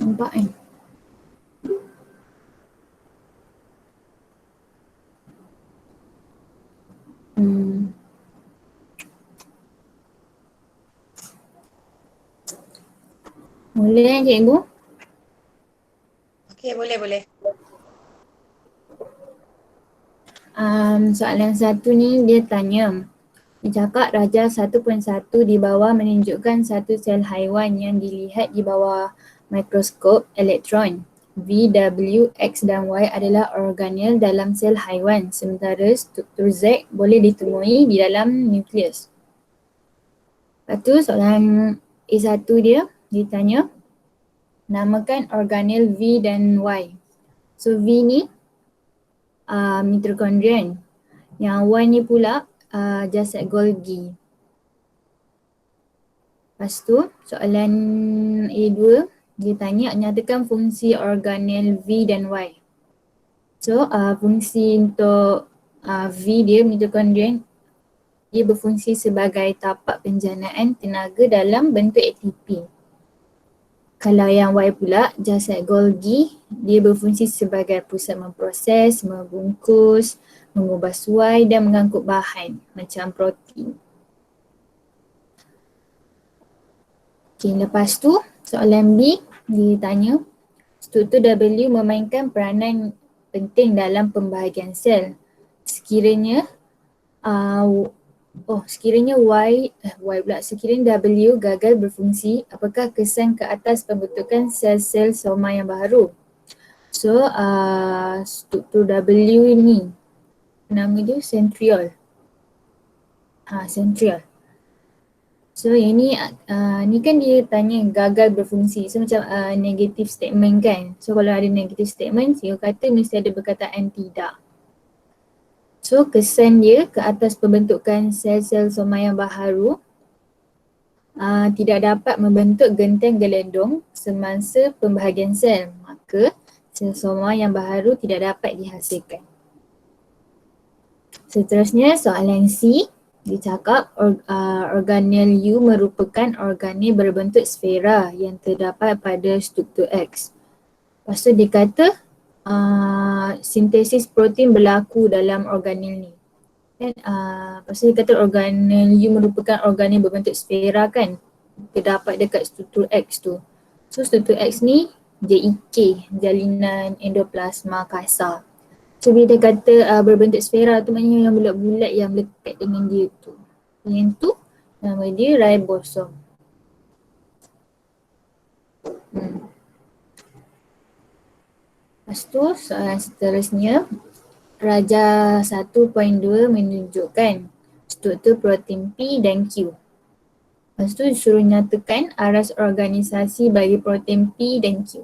Nampak kan? Boleh kan cikgu? Okey, boleh. Soalan satu ni dia tanya. Dia cakap Rajah 1.1 di bawah menunjukkan satu sel haiwan yang dilihat di bawah mikroskop elektron. V, W, X dan Y adalah organel dalam sel haiwan sementara struktur Z boleh ditemui di dalam nukleus. Lepas tu soalan A1 dia tanya namakan organel V dan Y. So V ni mitokondrian. Yang Y ni pula jasad Golgi. Lepas tu soalan A2 dia tanya nyatakan fungsi organel V dan Y. So fungsi untuk V dia mitokondrian dia berfungsi sebagai tapak penjanaan tenaga dalam bentuk ATP. Kalau yang Y pula jasad Golgi dia berfungsi sebagai pusat memproses, membungkus, mengubah suai dan mengangkut bahan macam protein. Okay, lepas tu soalan B dia tanya struktur W memainkan peranan penting dalam pembahagian sel. Sekiranya sekiranya W gagal berfungsi, apakah kesan ke atas pembentukan sel-sel soma yang baharu? So struktur W ni nama dia centriole. Centriole. So yang ni kan dia tanya gagal berfungsi. So macam negative statement kan. So kalau ada negative statement, dia kata mesti ada perkataan tidak. So kesan dia ke atas pembentukan sel-sel soma yang baharu tidak dapat membentuk genteng gelendong semasa pembahagian sel. Maka sel soma yang baharu tidak dapat dihasilkan. Seterusnya soalan C. Dia cakap organel U merupakan organel berbentuk sfera yang terdapat pada struktur X. Lepas tu dia kata sintesis protein berlaku dalam organel ni. Lepas tu dia kata organel U merupakan organel berbentuk sfera kan. Terdapat dekat struktur X tu. So struktur X ni JEK, jalinan endoplasma kasar. So bila dia kata berbentuk sfera tu maknanya yang bulat-bulat yang melekat dengan dia tu. Yang tu nama dia ribosom. Lepas tu soalan seterusnya Rajah 1.2 menunjukkan struktur protein P dan Q. Lepas tu disuruh nyatakan aras organisasi bagi protein P dan Q.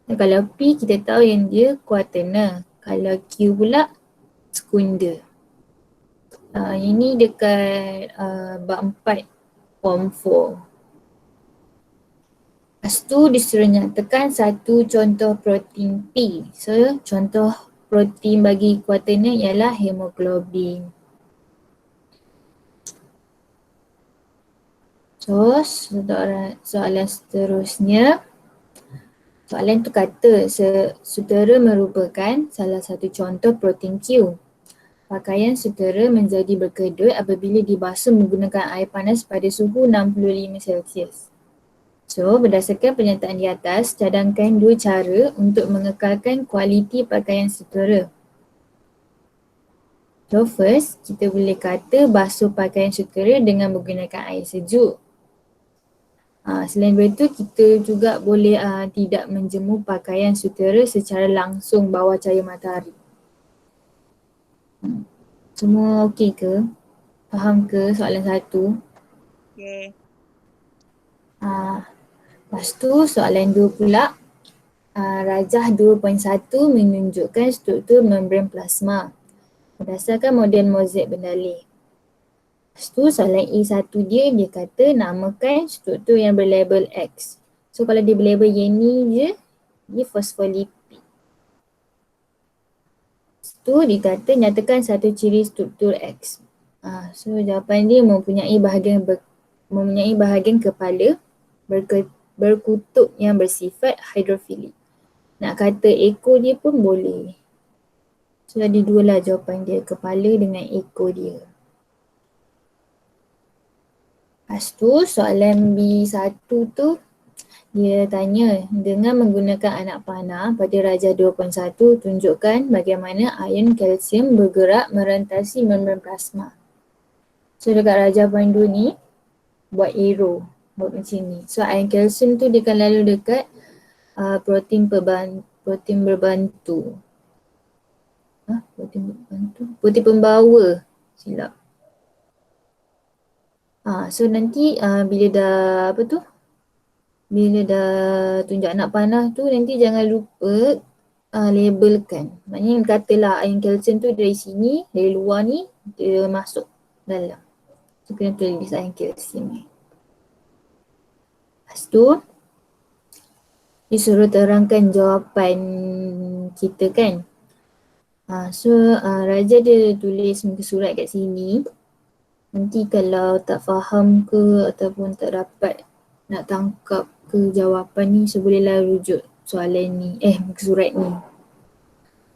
Dan kalau P kita tahu yang dia quaterner. Kalau Q pula sekunder. Ini dekat bab 4 form 4. Lepas tu disuruh nyatakan satu contoh protein P. So contoh protein bagi quaterner ialah hemoglobin. So soalan seterusnya. Soalan tu kata sutera merupakan salah satu contoh protein Q. Pakaian sutera menjadi berkedut apabila dibasuh menggunakan air panas pada suhu 65°C. So berdasarkan pernyataan di atas, cadangkan dua cara untuk mengekalkan kualiti pakaian sutera. So first, kita boleh kata basuh pakaian sutera dengan menggunakan air sejuk. Selain daripada itu, kita juga boleh tidak menjemur pakaian sutera secara langsung bawah cahaya matahari. Semua okey ke? Faham ke soalan satu? Okey. Lepas tu soalan 2 pula. Rajah 2.1 menunjukkan struktur membran plasma berdasarkan model Mosaic berdalih. Lepas tu soalan A1 dia kata namakan struktur yang berlabel X. So kalau dia berlabel yang ni je, dia fosfolipid. Lepas tu dia kata nyatakan satu ciri struktur X. So jawapan dia mempunyai bahagian kepala berkutub yang bersifat hidrofilik. Nak kata ekor dia pun boleh. So ada dua lah jawapan dia, kepala dengan ekor dia. Lepas tu soalan B1 tu dia tanya, dengan menggunakan anak panah pada Rajah 2.1 tunjukkan bagaimana ion kalsium bergerak merentasi membran plasma. So dekat Rajah 2 ni buat arrow, buat macam ni. So ion kalsium tu dia akan lalu dekat protein berbantu. Protein pembawa, silap. So nanti bila dah bila dah tunjuk anak panah tu nanti jangan lupa labelkan. Maknanya katalah ion kalsium tu dari sini, dari luar ni dia masuk dalam. So kena tulis ion kalsium ni. Lepas tu disuruh terangkan jawapan kita kan. Raja dia tulis muka surat kat sini. Nanti kalau tak faham ke ataupun tak dapat nak tangkap ke jawapan ni, so bolehlah rujuk soalan ni, muka surat ni.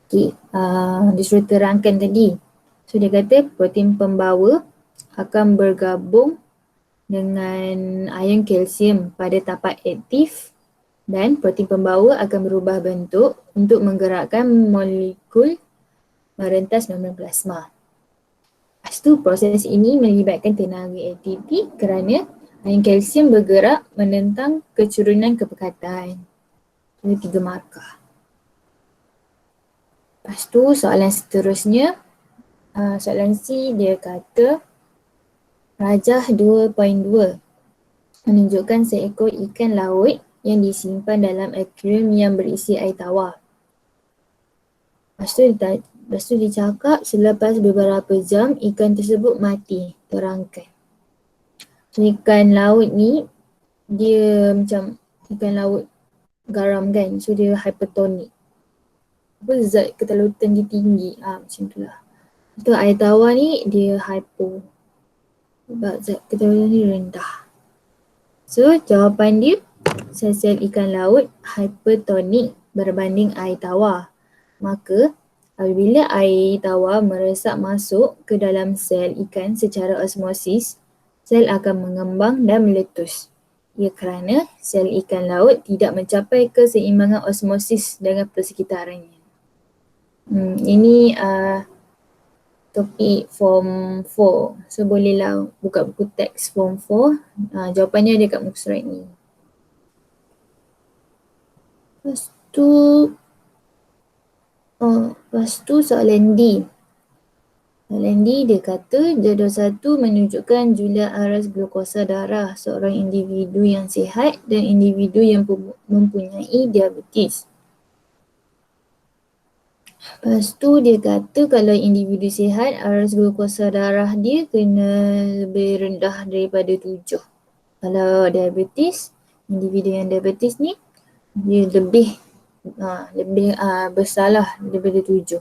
Okay, dia suruh terangkan tadi. So dia kata protein pembawa akan bergabung dengan ion kalsium pada tapak aktif dan protein pembawa akan berubah bentuk untuk menggerakkan molekul merentas membran plasma. Lepas tu proses ini melibatkan tenaga ATP kerana ion kalsium bergerak menentang kecurunan kepekatan. Ada 3 markah. Lepas tu soalan seterusnya, soalan C dia kata Rajah 2.2 menunjukkan seekor ikan laut yang disimpan dalam akuarium yang berisi air tawar. Lepas tu dia cakap selepas beberapa jam ikan tersebut mati, terangkan. So ikan laut ni dia macam ikan laut garam kan, so dia hypertonic. Zat ketalutan dia tinggi, macam tu lah. Itu air tawar ni dia hypo, sebab zat ketalutan dia rendah. So jawapan dia, sel-sel ikan laut hypertonic berbanding air tawar. Maka apabila air tawar meresap masuk ke dalam sel ikan secara osmosis, sel akan mengembang dan meletus. Ia kerana sel ikan laut tidak mencapai keseimbangan osmosis dengan persekitarannya. Ini topik form 4. So bolehlah buka buku teks form 4. Jawapannya ada kat muka surat ni. Lepas tu soalan D. Soalan D dia kata jadual 1 menunjukkan jumlah aras glukosa darah seorang individu yang sihat dan individu yang mempunyai diabetes. Lepas tu dia kata kalau individu sihat aras glukosa darah dia kena lebih rendah daripada 7. Kalau diabetes, individu yang diabetes ni dia lebih besarlah daripada 7.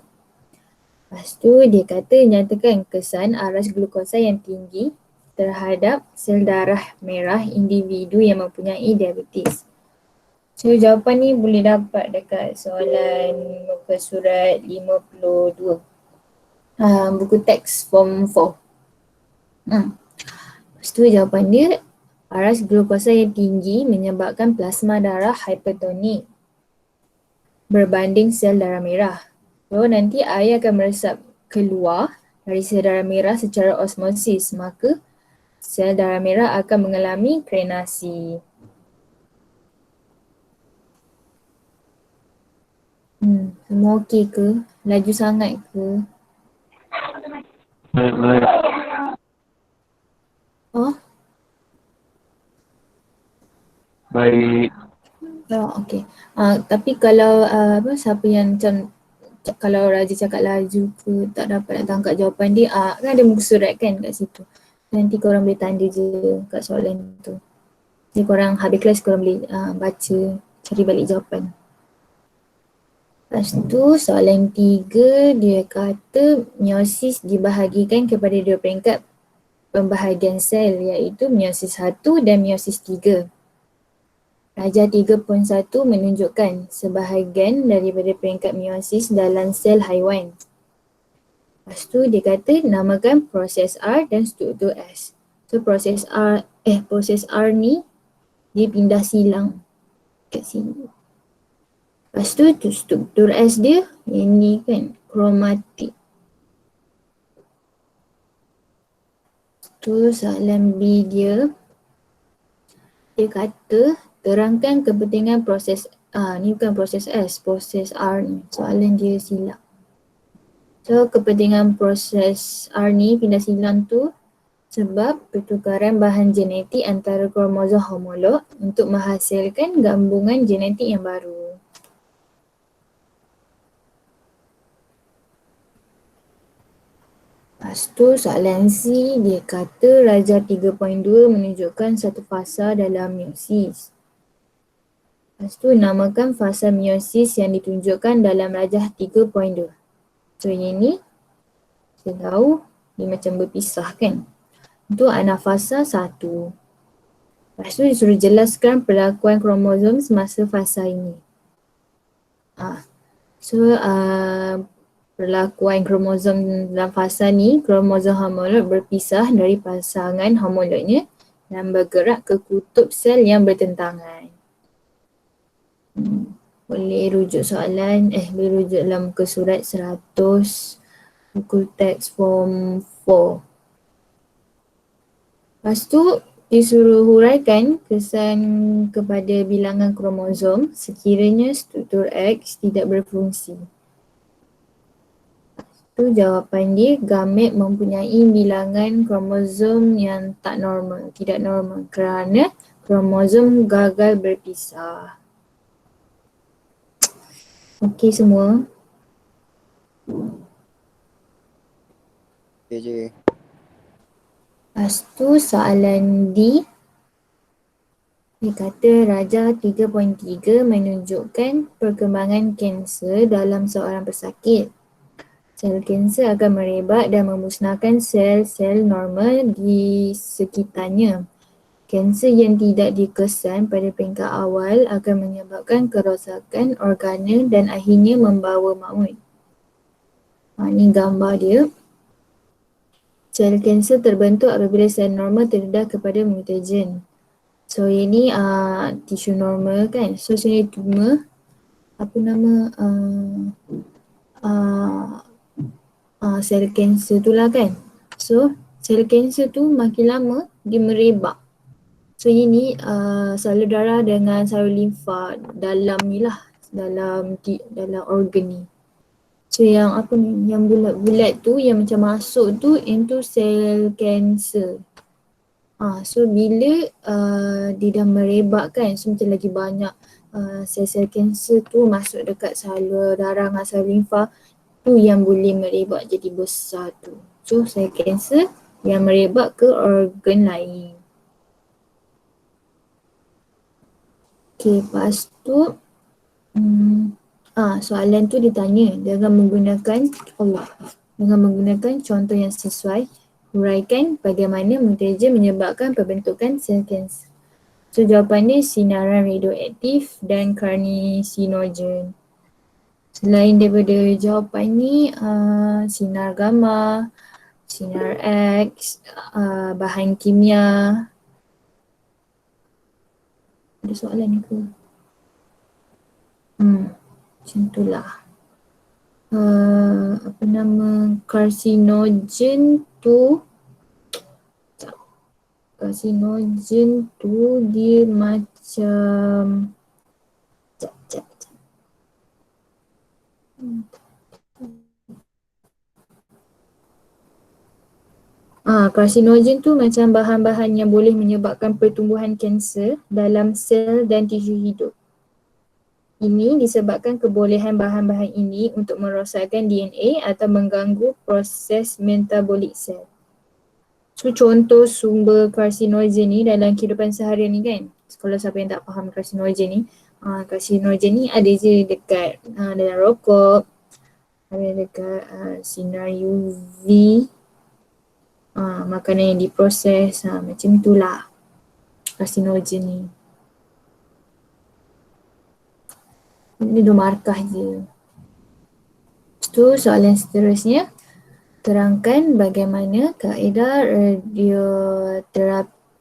Lepas tu dia kata nyatakan kesan aras glukosa yang tinggi terhadap sel darah merah individu yang mempunyai diabetes. So jawapan ni boleh dapat dekat soalan muka surat 52. Buku teks form 4. Lepas tu jawapan dia, aras glukosa yang tinggi menyebabkan plasma darah hypertonik berbanding sel darah merah. So nanti air akan meresap keluar dari sel darah merah secara osmosis, maka sel darah merah akan mengalami krenasi. Semua okey ke? Laju sangat ke? Baik. Baik. Okey. Tapi kalau siapa yang macam kalau Raja cakap laju ke tak dapat nak tangkap jawapan dia, kan ada muka surat kan kat situ. Nanti korang boleh tanda je kat soalan tu. Jadi korang habis kelas korang boleh baca, cari balik jawapan. Lepas tu soalan 3 dia kata meiosis dibahagikan kepada 2 peringkat pembahagian sel iaitu meiosis 1 dan meiosis 3. Darjah 3.1 menunjukkan sebahagian daripada peringkat meiosis dalam sel haiwan. Lepas tu dia kata namakan proses R dan struktur S. So proses R ni dia pindah silang kat sini. Lepas tu struktur S dia yang ni kan kromatik. Tu soalan B dia kata terangkan kepentingan proses ni bukan proses S, proses R ni. Soalan dia silap. So kepentingan proses R ni pindah silang tu sebab pertukaran bahan genetik antara kromosom homolog untuk menghasilkan gabungan genetik yang baru. Lepas tu soalan C dia kata darjah 3.2 menunjukkan satu fasa dalam meiosis. Lepas tu namakan fasa meiosis yang ditunjukkan dalam darjah 3.2. So yang ni kita tahu dia macam berpisah kan. Untuk anafasa 1. Lepas tu disuruh jelaskan perlakuan kromosom semasa fasa ini. Perlakuan kromosom dalam fasa ni, kromosom homolog berpisah dari pasangan homolognya dan bergerak ke kutub sel yang bertentangan. Boleh rujuk soalan, boleh rujuk dalam muka surat 100, buku teks form 4. Lepas tu disuruh huraikan kesan kepada bilangan kromosom sekiranya struktur X tidak berfungsi. Tu jawapan dia, gamet mempunyai bilangan kromosom yang tak normal, tidak normal kerana kromosom gagal berpisah. Okey semua? Okey je. Lepas tu soalan D, dia kata darjah 3.3 menunjukkan perkembangan kanser dalam seorang pesakit. Sel kanser akan merebak dan memusnahkan sel-sel normal di sekitarnya. Kanser yang tidak dikesan pada peringkat awal akan menyebabkan kerosakan organel dan akhirnya membawa maut. Ni gambar dia. Sel kanser terbentuk apabila sel normal terdedah kepada mutagen. So ini tisu normal kan. So sini tumor, apa nama sel kanser tu lah kan. So sel kanser tu makin lama dia merebak. So ini salur darah dengan salur limfa dalam ni lah, dalam organ ni. So yang apa ni, yang bulat-bulat tu yang macam masuk tu itu sel kanser. So bila dia dah merebak kan, so macam lagi banyak sel-sel kanser tu masuk dekat salur darah dengan salur limfa tu yang boleh merebak jadi besar tu. So sel kanser yang merebak ke organ lain. Okay, lepas tu soalan tu ditanya dengan menggunakan contoh yang sesuai, huraikan bagaimana mutagen menyebabkan pembentukan sel kanser. So jawapannya sinaran radioaktif dan carcinogen. Selain daripada jawapan ni, sinar gamma, sinar X, bahan kimia. Ada soalan ni ke? Macam tu lah. Apa nama, carcinogen tu dia macam Karsinogen tu macam bahan-bahan yang boleh menyebabkan pertumbuhan kanser dalam sel dan tisu hidup. Ini disebabkan kebolehan bahan-bahan ini untuk merosakkan DNA atau mengganggu proses metabolik sel. So contoh sumber karsinogen ni dalam kehidupan seharian ni kan, kalau siapa yang tak faham karsinogen ni ada je dekat dalam rokok, ada dekat sinar UV, makanan yang diproses, macam itulah karsinogen ni. Ini 2 markah je. Lepas tu soalan seterusnya, terangkan bagaimana kaedah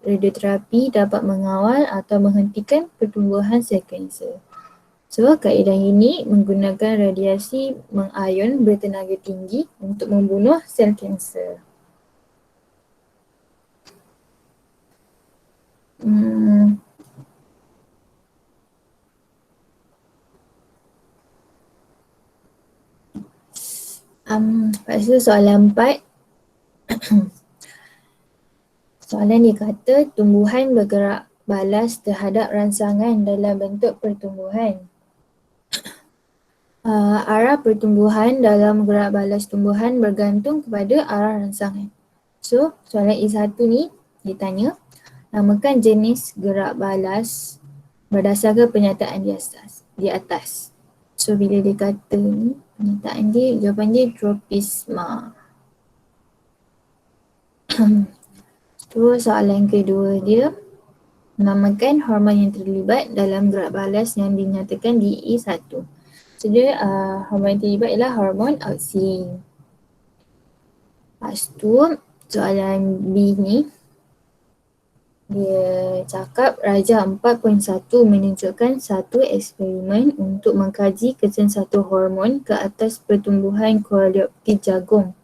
radioterapi dapat mengawal atau menghentikan pertumbuhan sel kanser. So, kaedah ini menggunakan radiasi mengayon bertenaga tinggi untuk membunuh sel kanser. Lepas tu soalan 4. Soalan dia kata tumbuhan bergerak balas terhadap rangsangan dalam bentuk pertumbuhan. Arah pertumbuhan dalam gerak balas tumbuhan bergantung kepada arah rangsangan. So, soalan A1 ni ditanya, namakan jenis gerak balas berdasarkan pernyataan di atas. So, bila dia kata ni, pernyataan dia, jawapan dia tropisma. Tu soalan kedua dia, namakan hormon yang terlibat dalam gerak balas yang dinyatakan di E1. So dia hormon yang terlibat ialah hormon auksin. Lepas tu soalan B ni, dia cakap Rajah 4.1 menunjukkan satu eksperimen untuk mengkaji kesan satu hormon ke atas pertumbuhan koleoptid jagung.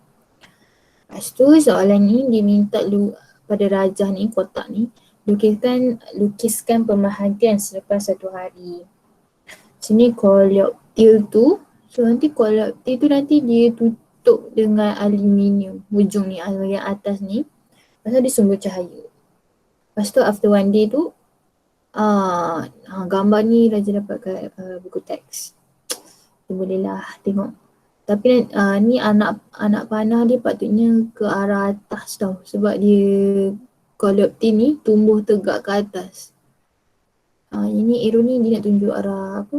Lepas tu soalan ni diminta pada Rajah ni, kotak ni, lukiskan pemerhatian selepas 1 hari. Sini koleoptil tu, so nanti koleoptil tu nanti dia tutup dengan aluminium, hujung ni, bahagian atas ni, pasal dia sumber cahaya. Lepas tu after 1 day tu, gambar ni Raja dapat kat buku teks. Tu bolehlah tengok. Tapi ni anak panah dia patutnya ke arah atas tau, sebab dia koleoptil ni tumbuh tegak ke atas. Ini arrow ni dia nak tunjuk arah apa,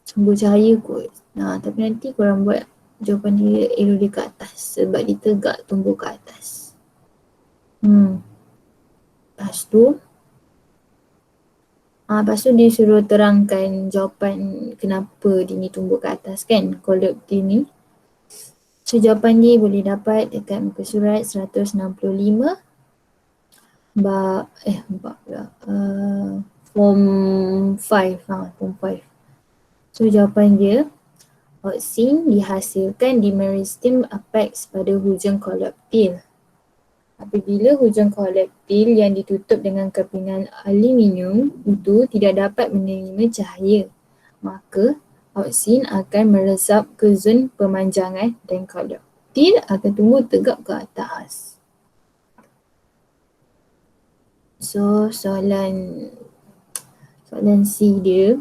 sumber cahaya kot. Tapi nanti korang buat jawapan dia arrow dia ke atas sebab dia tegak tumbuh ke atas. Lepas tu dia suruh terangkan jawapan kenapa dia ni tumbuh ke atas kan, koleoptil ni. So jawapan dia boleh dapat dekat muka surat 165 form 5. Form 5. So jawapan dia, auksin dihasilkan di meristem apex pada hujung koleoptil. Apabila hujung koleoptil yang ditutup dengan kepingan aluminium itu tidak dapat menerima cahaya, maka auksin akan meresap ke zon pemanjangan dan koleoptil akan tumbuh tegak ke atas. So soalan C dia,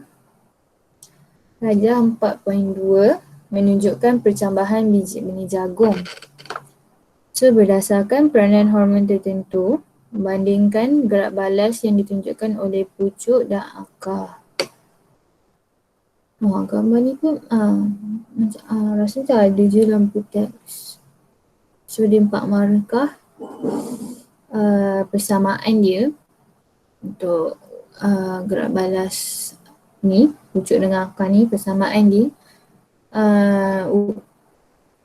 Rajah 4.2 menunjukkan percambahan biji benih jagung. So berdasarkan peranan hormon tertentu, bandingkan gerak balas yang ditunjukkan oleh pucuk dan akar. Gambar ni pun rasa tak ada je lampu teks. So dia 4 markah. Persamaan dia untuk gerak balas ni, pucuk dengan akar ni, persamaan dia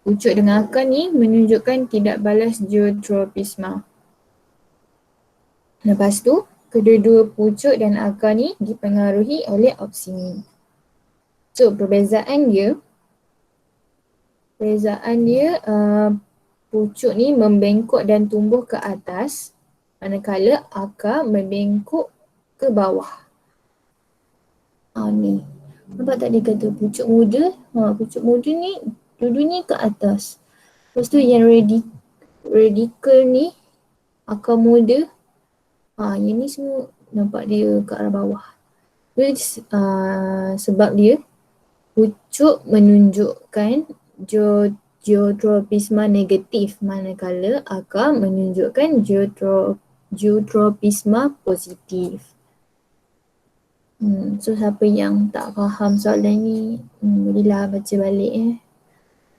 pucuk dengan akar ni menunjukkan tidak balas geotropisma. Lepas tu, kedua-dua pucuk dan akar ni dipengaruhi oleh auksin. So perbezaan dia pucuk ni membengkok dan tumbuh ke atas, manakala akar membengkok ke bawah. Ni. Nampak tak dia kata pucuk muda? Pucuk muda ni dua-duanya ke atas. Lepas tu yang radical ni, akar muda, yang ni semua nampak dia ke arah bawah. Sebab dia pucuk menunjukkan geotropisma negatif, manakala akar menunjukkan geotropisma positif. So siapa yang tak faham soalan ni, bolehlah baca balik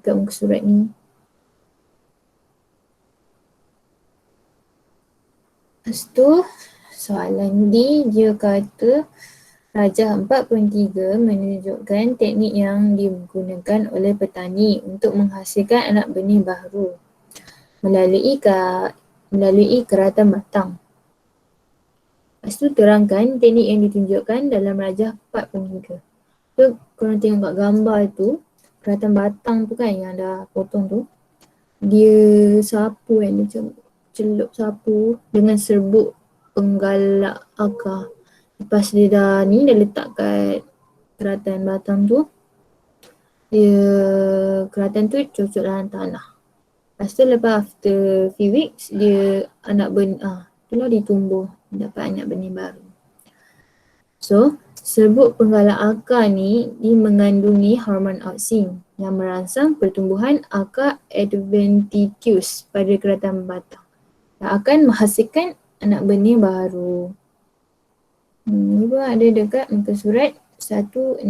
kat muka surat ni. Lepas tu soalan D, dia kata Rajah 4.3 menunjukkan teknik yang digunakan oleh petani untuk menghasilkan anak benih baru melalui keratan batang. Lepas tu terangkan teknik yang ditunjukkan dalam Rajah 4.3. So, korang tengok kat gambar tu, keratan batang tu kan yang dah potong tu, dia sapu kan, dia macam celup sapu dengan serbuk penggalak akar. Lepas dia dah ni, dah letak kat keratan batang tu, dia keratan tu cocok dalam tanah. Lepas tu lepas after few weeks, dia anak benih, itulah dia tumbuh, dapat anak benih baru. So, serbuk penggalak akar ni dia mengandungi hormon auxin yang merangsang pertumbuhan akar adventitious pada keratan batang yang akan menghasilkan anak benih baru. Ni pun ada dekat muka surat 169.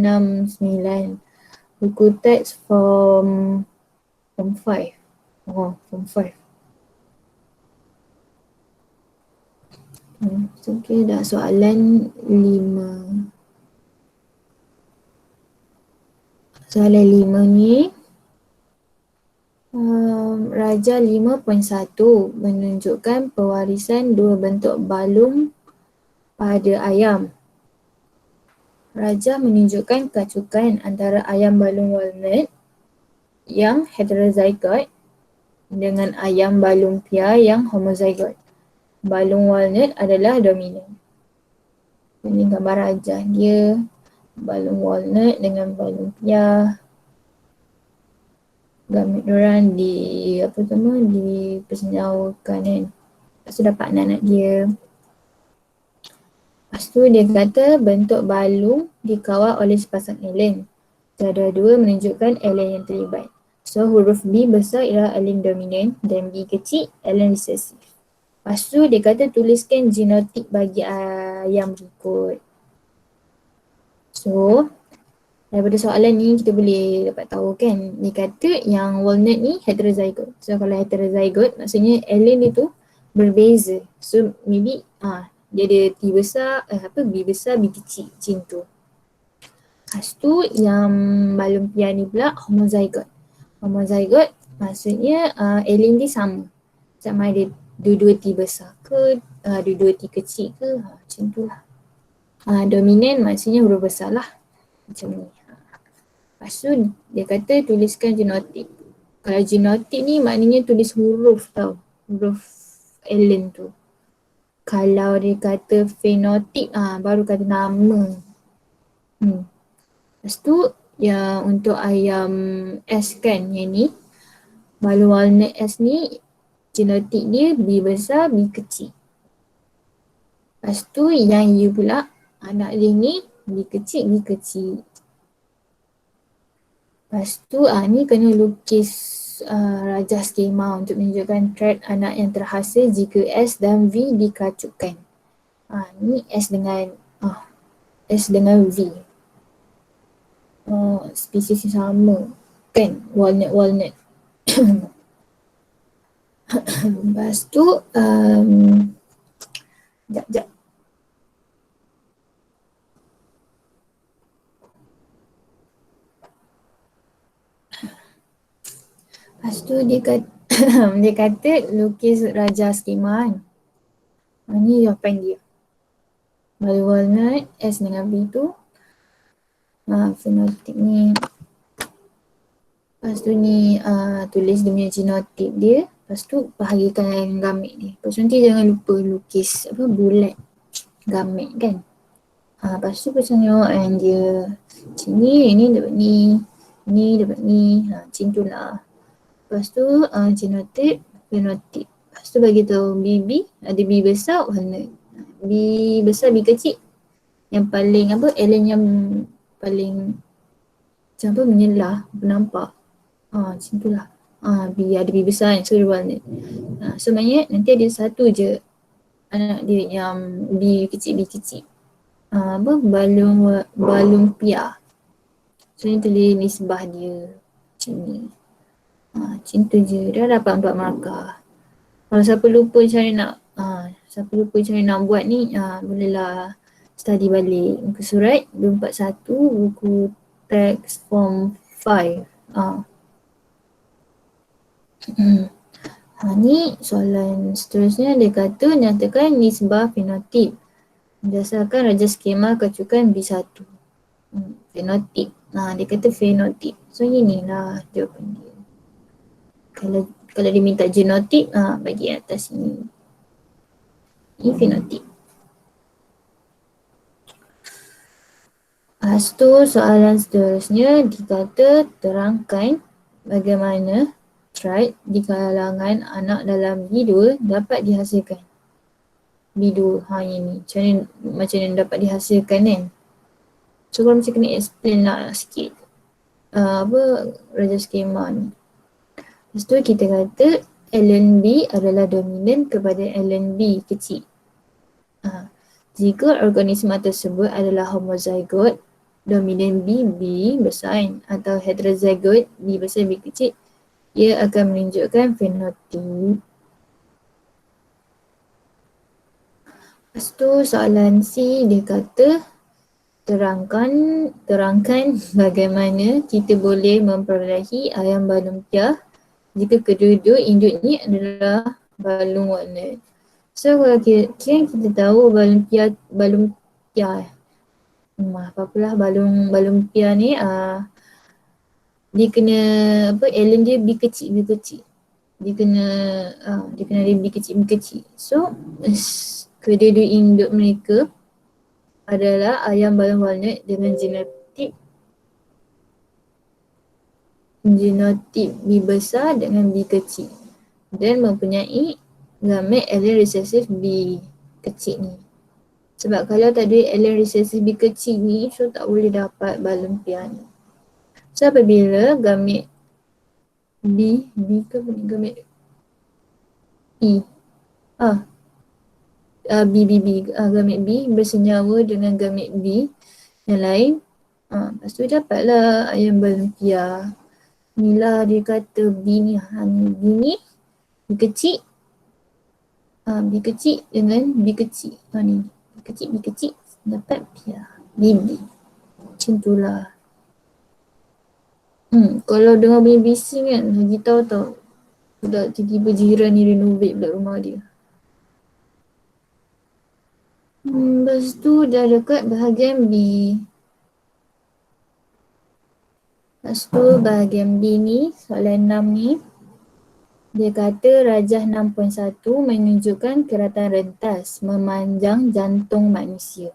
Buku teks form 5. Form 5. Okay, dah soalan 5. Soalan 5 ni, Rajah 5.1 menunjukkan pewarisan dua bentuk balung pada ayam. Rajah menunjukkan kacukan antara ayam balung walnut yang heterozygote dengan ayam balung pia yang homozygote. Balung walnut adalah dominan. Ini gambar rajah dia, balung walnut dengan balung pia. Gamit diorang dipersenjawakan kan. Lepas tu dapat anak-anak dia. Lepas tu dia kata bentuk balung dikawal oleh sepasang alien. Kedua-dua menunjukkan alien yang terlibat. So huruf B besar ialah alien dominan dan B kecil alien recessive. Lepas tu dia kata tuliskan genotik bagi ayam berikut. So daripada soalan ni kita boleh dapat tahu kan, dia kata yang walnut ni heterozygote. So kalau heterozygote maksudnya alien dia tu berbeza. So maybe dia ada T besar, B besar, B kecil macam tu. Lepas tu yang balung pia ni pula homozygote. Homozygote maksudnya alien dia sama ada dua-dua T besar ke, dua-dua T kecil ke, macam tu lah. Dominan maksudnya huruf besar lah, macam ni. Lepas tu dia kata tuliskan genotik. Kalau genotik ni maknanya tulis huruf tau, huruf alien tu. Kalau dia kata fenotip, baru kata nama. Lepas tu yang untuk ayam S kan yang ni, balung walnut S ni genotik dia B besar, B kecil. Lepas tu yang U pula, anak dia ni B kecil, B kecil. Lepas tu ni kena lukis rajah skema untuk menunjukkan trait anak yang terhasil jika S dan V dikacukkan. Ni S dengan V. Spesies yang sama kan, walnut. Lepas tu Sekejap. Lepas tu dia kata lukis rajah skema kan. Ni jawapan dia. Balung walnut S dengan B tu. Fenotip ni. Lepas tu ni tulis dia punya genotip dia. Lepas tu bahagikan gamit dia. Lepas tu nanti jangan lupa lukis bulat gamit kan. Lepas tu pasal tengok dia macam ni dapat ni dapat ni. Macam tu lah. Lepas tu genotip, fenotip. Lepas tu bagi tahu BB, ada B besar walnut. B besar, B kecil. Yang paling alien yang paling macam menyelah, nampak. Macam tu lah. B ada B besar kan, so dia walnut. So maknanya nanti ada satu je anak dia yang B kecil. Balung pia. So ni tulis nisbah dia macam ni. Macam tu je, dah dapat 4 markah. Kalau siapa lupa cara nak buat ni, bolehlah study balik muka surat 241, buku teks form 5. Ni soalan seterusnya, dia kata nyatakan nisbah fenotip berdasarkan raja skema kecukan B1. Fenotip. Dia kata fenotip. So inilah jawapan dia. Kalau dia minta genotip, bagi atas ini. Ini fenotip. Lepas tu soalan seterusnya dikata terangkan bagaimana trait di kalangan anak dalam B2 dapat dihasilkan. B2, ini macam mana dapat dihasilkan kan. So kalau macam kena explain lah sikit raja skema ni. Lepas tu kita kata ln B adalah dominan kepada ln B kecil. Jika organisma tersebut adalah homozygot, dominan B besar kan, atau heterozygot B besar B kecil, ia akan menunjukkan fenotip. Lepas tu soalan C dia kata terangkan bagaimana kita boleh memperolehi ayam balung piah jika kedua-dua induk ni adalah balung walnut. So kalau kita tahu balung piah balung piah ni dia kena ln dia B kecil. Dia kena dia B kecil. So kedua-dua induk mereka adalah ayam balung walnut dengan genotyp B besar dengan B kecil dan mempunyai gamet allele resesif B kecil ni. Sebab kalau tak ada allele resesif B kecil ni, so tak boleh dapat balung piah ni. So apabila gamet B ke apa ni? Gamet E gamet B bersenyawa dengan gamet B yang lain, lepas tu dapatlah ayam balung piah. Inilah dia kata B ni, B ni B kecil dengan B kecil. Ni B kecil dapat piah BB. Macam tu lah. Kalau dengar bunyi bising kan, lagi tahu budak tiba-tiba jiran ni renovate pula rumah dia. Lepas tu dah dekat bahagian B. Lepas tu bahagian B ni, soalan 6 ni, dia kata rajah 6.1 menunjukkan keratan rentas memanjang jantung manusia.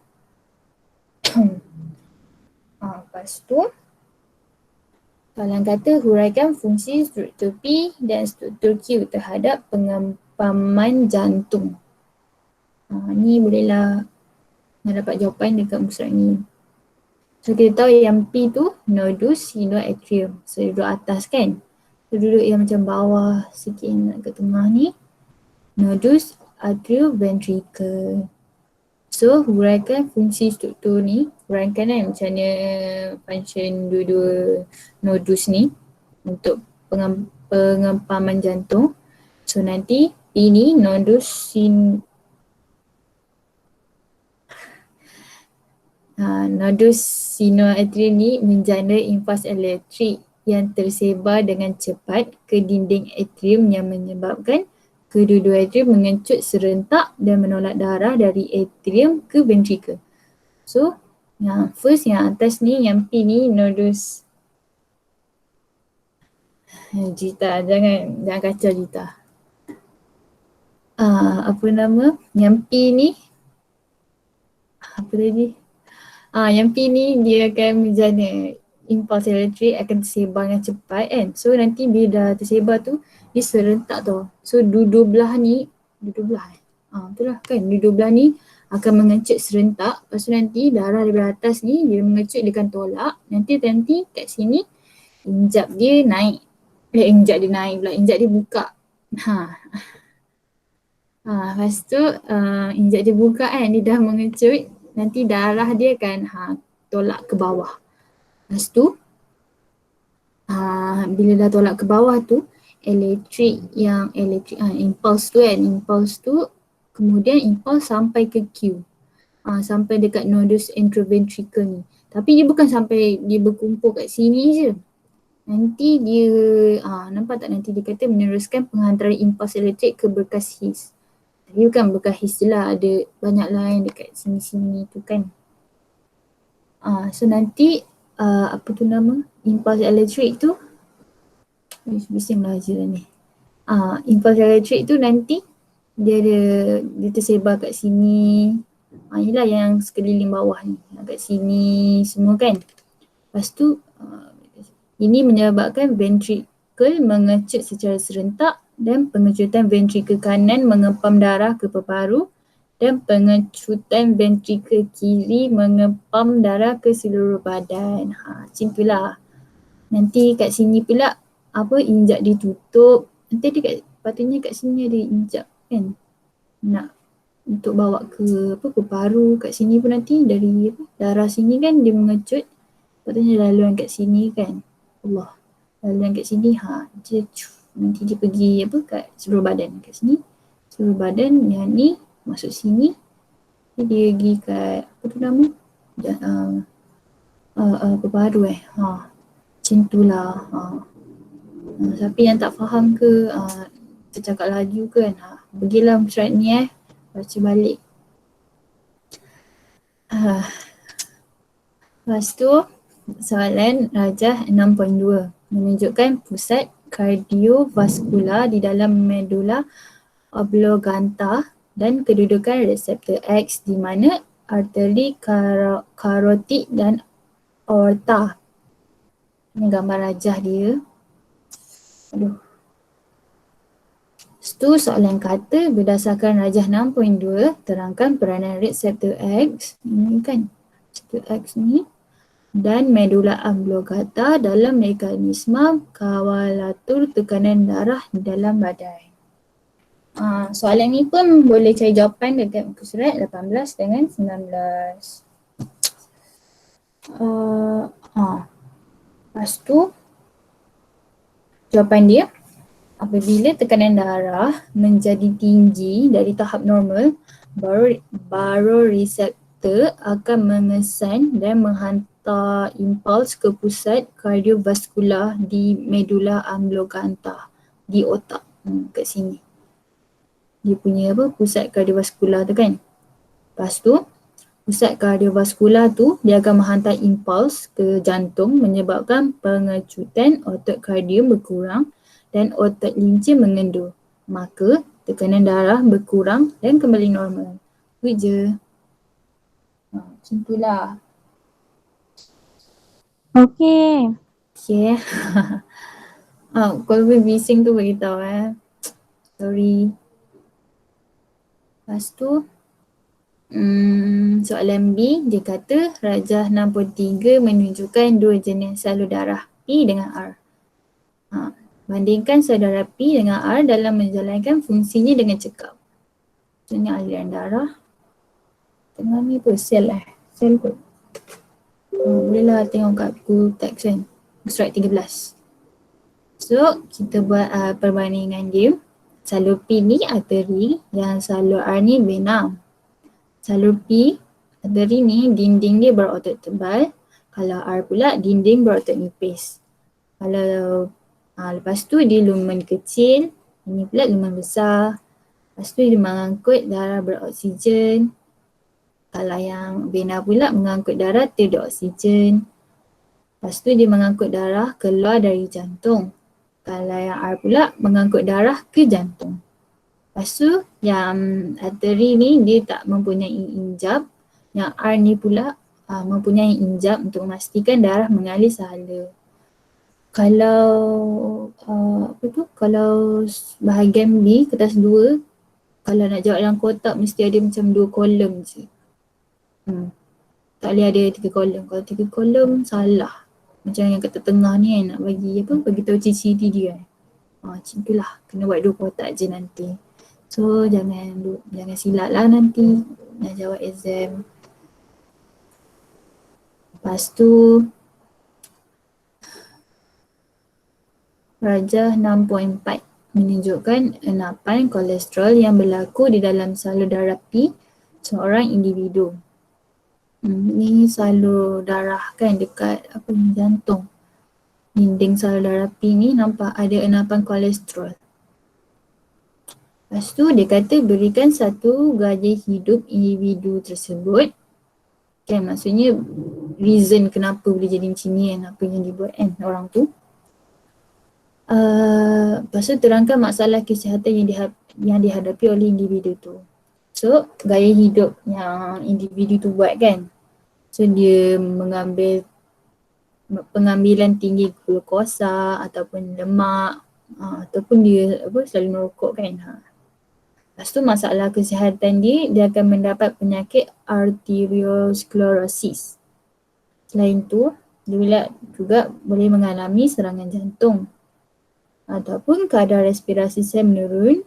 Lepas tu, soalan kata huraikan fungsi struktur P dan struktur Q terhadap pengempaman jantung. Ni bolehlah nak dapat jawapan dekat muka surat ni. So kita tahu yang P tu nodus sinoatrium. So duduk atas kan. So duduk yang macam bawah sikit nak ke tengah ni. Nodus atrioventricle. So huraikan fungsi struktur ni. Huraikan kan macam mana function dua-dua nodus ni untuk pengempaman jantung. So nanti P ni nodus nodus sinoatrium ni menjana impuls elektrik yang tersebar dengan cepat ke dinding atrium yang menyebabkan kedua-dua atrium mengencut serentak dan menolak darah dari atrium ke ventricle. So yang first yang atas ni, yang P ni nodus Jita, jangan kacau Jita. Apa nama? Yang P ni apa tadi? Yang P ni dia akan menjana impuls elektrik akan tersebar dengan cepat kan. So nanti bila dah tersebar tu dia serentak tau. So dua-dua belah ni, betul lah kan, dua-dua belah ni akan mengencut serentak. Lepas tu nanti darah dari atas ni dia mengencut, dia akan tolak. Nanti kat sini injap dia naik. Injap dia buka. Lepas tu injap dia buka kan, dia dah mengencut. Nanti darah dia akan tolak ke bawah. Lepas tu bila dah tolak ke bawah tu, impuls tu kan, impuls tu kemudian impuls sampai ke Q. sampai dekat nodus intraventricle ni. Tapi dia bukan sampai dia berkumpul kat sini je. Nanti dia, nampak tak nanti dia kata meneruskan penghantaran impuls elektrik ke berkas his. Dia bukan berkas his je lah, ada banyak lain dekat sini-sini tu kan. So nanti apa tu nama, impuls elektrik tu, bising lah je ni. Impuls elektrik tu nanti dia tersebar kat sini. Inilah yang sekeliling bawah ni, kat sini semua kan. Lepas tu ini menyebabkan ventrikel mengecut secara serentak dan pengecutan ventrikel kanan mengempam darah ke paru dan pengecutan ventrikel kiri mengempam darah ke seluruh badan. Macam itulah. Nanti kat sini pula injak ditutup. Nanti dia patutnya kat sini ada injak kan. Nak untuk bawa ke paru. Kat sini pun nanti dari darah sini kan dia mengecut. Patutnya laluan kat sini kan. Allah. Laluan kat sini dia nanti dia pergi kat seluruh badan kat sini. Seluruh badan yang ni masuk sini. Dia pergi kat apa tu nama? Paru macam itulah. Siapa yang tak faham ke tercakap laju kan, pergilah slide ni baca balik. Lepas tu soalan rajah 6.2 menunjukkan pusat kardiovaskular di dalam medula oblongata dan kedudukan reseptor X di mana arteri karotid dan aorta. Ini gambar rajah dia. Lepas soalan kata berdasarkan rajah 6.2 terangkan peranan reseptor X ini kan, reseptor X ni dan medula oblongata dalam mekanisme kawalatur tekanan darah di dalam badan. Soalan ni pun boleh cari jawapan dekat muka surat 18 dengan 19. Lepas tu jawapan dia, apabila tekanan darah menjadi tinggi dari tahap normal, baru reseptor akan mengesan dan menghantar impuls ke pusat kardiovaskular di medula oblongata di otak. Kat sini. Dia punya pusat kardiovaskular tu kan. Lepas tu pusat kardiovaskular tu dia akan menghantar impuls ke jantung menyebabkan pengecutan otot kardium berkurang dan otot lincir mengendur. Maka tekanan darah berkurang dan kembali normal. Itu je. Macam itulah. Okay. Kalau bising tu beritahu Sorry. Lepas tu soalan B dia kata rajah 63 menunjukkan dua jenis salur darah P dengan R. Bandingkan salur darah P dengan R dalam menjalankan fungsinya dengan cekap. Contohnya aliran darah. Tengah ni apa? Sel kot. Bolehlah tengok kat buku teks kan. Surat 13. So kita buat perbandingan dia. Salur P ni arteri, yang salur R ni vena. Salur P, arteri ni dinding dia berotot tebal. Kalau R pula dinding berotot nipis. Kalau lepas tu dia lumen kecil, ini pula lumen besar. Lepas tu dia mengangkut darah beroksigen. Kalau yang vena pula mengangkut darah tiada oksigen. Lepas tu dia mengangkut darah keluar dari jantung. Kalau yang R pula mengangkut darah ke jantung. Lepas tu yang arteri ni dia tak mempunyai injap. Yang R ni pula mempunyai injap untuk memastikan darah mengalir sahala. Kalau kalau bahagian B kertas 2, kalau nak jawab dalam kotak mesti ada macam 2 kolom je. Tak boleh ada 3 kolom. Kalau 3 kolom salah. Macam yang kat tengah ni kan, nak bagi bagi tahu ciri-ciri dia. Macam itulah, kena buat 2 kotak je nanti. So jangan silap lah nanti nak jawab exam. Lepas tu rajah 6.4 menunjukkan enapan kolesterol yang berlaku di dalam salur darah P seorang individu. Ni salur darah kan dekat apa ni, jantung. Dinding salur darah P ni nampak ada enapan kolesterol. Lepas tu dia kata berikan satu gaya hidup individu tersebut. Kan maksudnya reason kenapa boleh jadi macam ni kan, apa yang dibuat kan orang tu. Lepas tu terangkan masalah kesihatan yang dihadapi oleh individu tu. So gaya hidup yang individu tu buat kan. So dia mengambil pengambilan tinggi glukosa ataupun lemak, ataupun dia selalu merokok kan. Lepas tu masalah kesihatan dia akan mendapat penyakit arteriosclerosis. Selain tu, dia juga boleh mengalami serangan jantung ataupun kadar respirasi sel menurun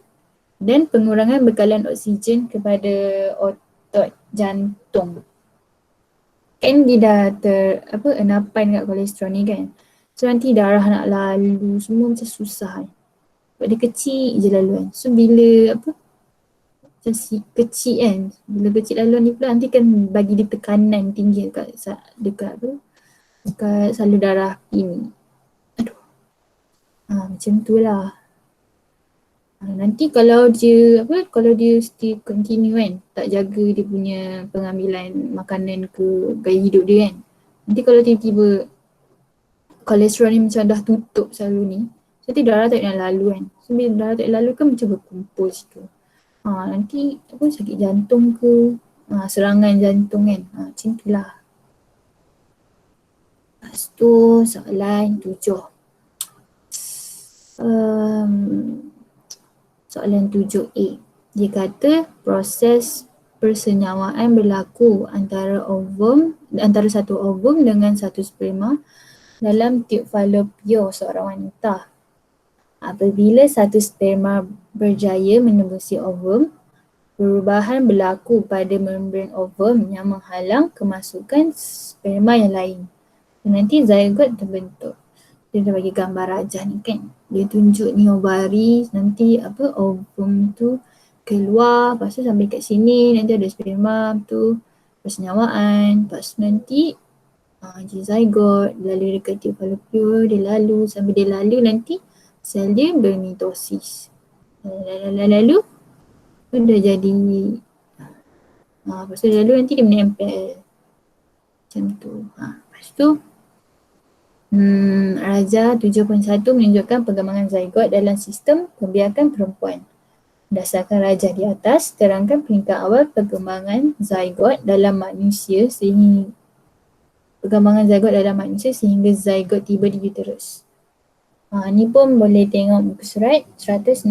dan pengurangan bekalan oksigen kepada otot jantung. Kan dia dah enapan kat kolesterol ni kan. So nanti darah nak lalu semua macam susah kan. Sebab dia kecil je laluan. So bila macam kecil kan, bila kecil laluan ni pula nanti kan bagi dia tekanan tinggi dekat salur darah ini. Aduh. Macam tu lah. Nanti kalau dia still continue kan, tak jaga dia punya pengambilan makanan ke gaya hidup dia kan. Nanti kalau tiba-tiba kolesterol ni macam dah tutup salur ni, nanti darah tak nak lalu kan. So bila darah tak lalu kan macam berkumpul situ. Nanti sakit jantung ke, serangan jantung kan. Macam tu lah. Lepas tu soalan 7. Soalan 7A. Dia kata proses persenyawaan berlaku antara satu ovum dengan satu sperma dalam tiub falopio seorang wanita. Apabila satu sperma berjaya menembusi ovum, perubahan berlaku pada membran ovum yang menghalang kemasukan sperma yang lain. Nanti zygote terbentuk. Dia dah bagi gambar rajah ni kan. Dia tunjuk ni ovari, nanti ovum tu keluar, lepas tu sampai kat sini nanti ada sperma tu, persenyawaan, lepas tu nanti dia zygote, dia lalu dekat tiub falopio, dia lalu sampai dia lalu nanti sel dia bermitosis. Lalu tu dah jadi lepas tu lalu nanti dia menempel macam tu. Lepas tu Raja 7.1 menunjukkan perkembangan zygote dalam sistem pembiakan perempuan. Berdasarkan rajah di atas, terangkan peringkat awal perkembangan zygote dalam manusia sehingga zygote tiba di uterus. Ni pun boleh tengok buku surat 195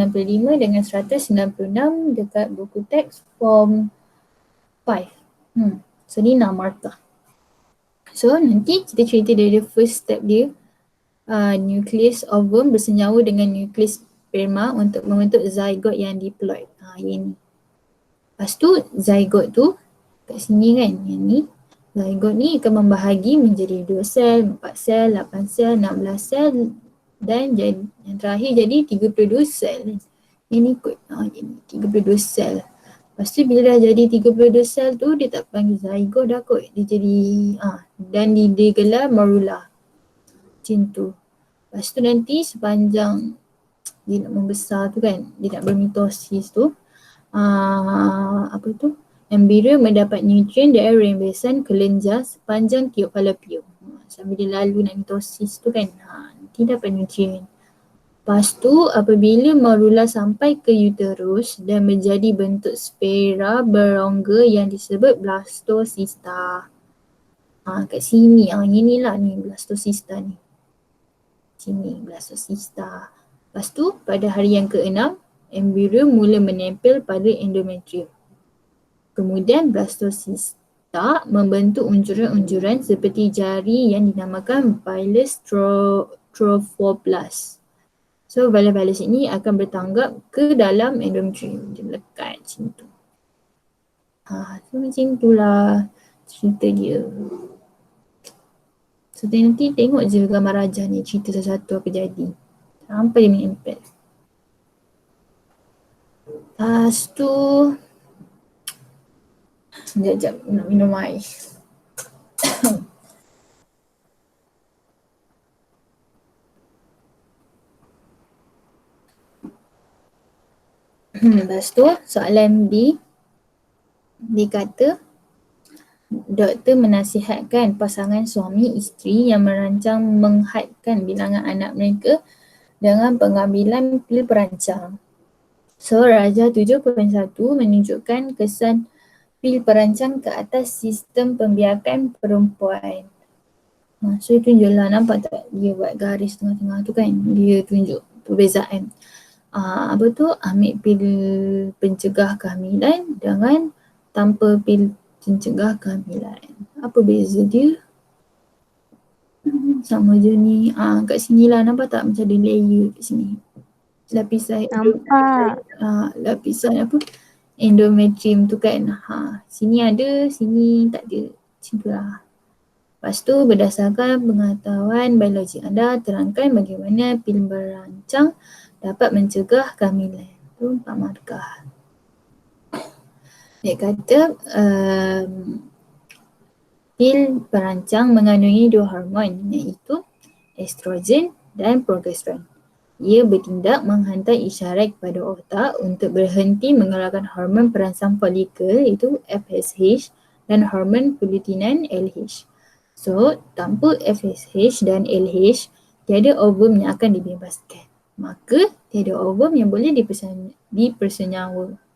dengan 196 dekat buku teks form 5. So ni Nina Martha. So nanti kita cerita dari first step dia. Nukleus ovum bersenyawa dengan nukleus sperma untuk membentuk zygote yang diploid. Ini. Lepas tu zygote tu kat sini kan, yang ni. Zygote ni akan membahagi menjadi 2 sel, 4 sel, 8 sel, 16 sel dan yang terakhir jadi 32 sel. Ini kot, ini 32 sel. Lepas tu bila dah jadi 32 sel tu dia tak panggil zygote dah kot. Dia jadi dan dia gelar morula. Macam tu. Lepas tu nanti sepanjang dia nak membesar tu kan, dia nak bermitosis tu, embrio mendapat nutrien dari rembesan kelenjar sepanjang tiub falopio. Sambil dia lalu nak mitosis tu kan, nanti dapat nutrien. Lepas tu apabila morula sampai ke uterus dan menjadi bentuk sfera berongga yang disebut blastocista. Kat sini, inilah ni blastocista ni. Sini blastocista. Lepas tu pada hari yang ke-6, embrio mula menempel pada endometrium. Kemudian blastocista membentuk unjuran-unjuran seperti jari yang dinamakan villus trophoblast. So villus ini akan bertanggap ke dalam endometrium. Dia melekat macam tu. So macam itulah cerita dia. So nanti tengok je gambar rajah ni, cerita satu-satu apa jadi. Sampai dia menempel. Lepas tu sekejap nak minum air. Lepas tu soalan B, dia kata doktor menasihatkan pasangan suami isteri yang merancang menghadkan bilangan anak mereka dengan pengambilan pil perancang. So Rajah 7.1 menunjukkan kesan pil perancang ke atas sistem pembiakan perempuan. So tunjuklah, nampak tak dia buat garis tengah-tengah tu kan, dia tunjuk perbezaan. Apa tu, ambil pil pencegah kehamilan dengan tanpa pil pencegah kehamilan. Apa beza dia? Sama je ni. Kat sini lah, nampak tak macam ada layer kat sini. Lapisan Nampak. lapisan apa? Endometrium tu kan. Sini ada, sini tak ada. Macam tu lah. Lepas tu berdasarkan pengetahuan biologi anda, terangkan bagaimana pil perancang dapat mencegah kehamilan. Tu 4 markah. Dia kata pil perancang mengandungi 2 hormon, iaitu estrogen dan progesteron. Ia bertindak menghantar isyarat kepada otak untuk berhenti mengeluarkan hormon perangsang folikel iaitu FSH dan hormon pelutinan LH. So, tanpa FSH dan LH, tiada ovum yang akan dibebaskan. Maka, tiada ovum yang boleh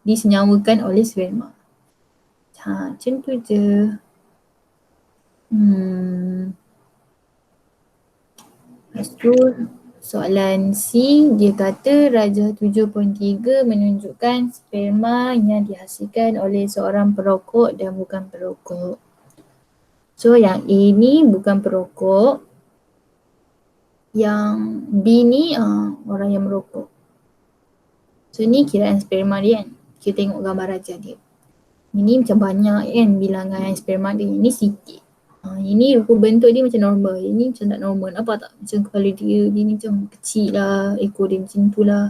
disenyawakan oleh sperma. Macam tu je. Lepas tu, soalan C, dia kata Rajah 7.3 menunjukkan sperma yang dihasilkan oleh seorang perokok dan bukan perokok. So yang A ni bukan perokok, yang B ni orang yang merokok. So ni kiraan sperma dia kan, kita tengok gambar rajah dia. Ini macam banyak kan bilangan sperma dia, ini sikit. Ini rupa bentuk dia macam normal, ini macam tak normal, nampak tak? Macam kepala dia ni macam kecil lah, ekor dia macam tu lah.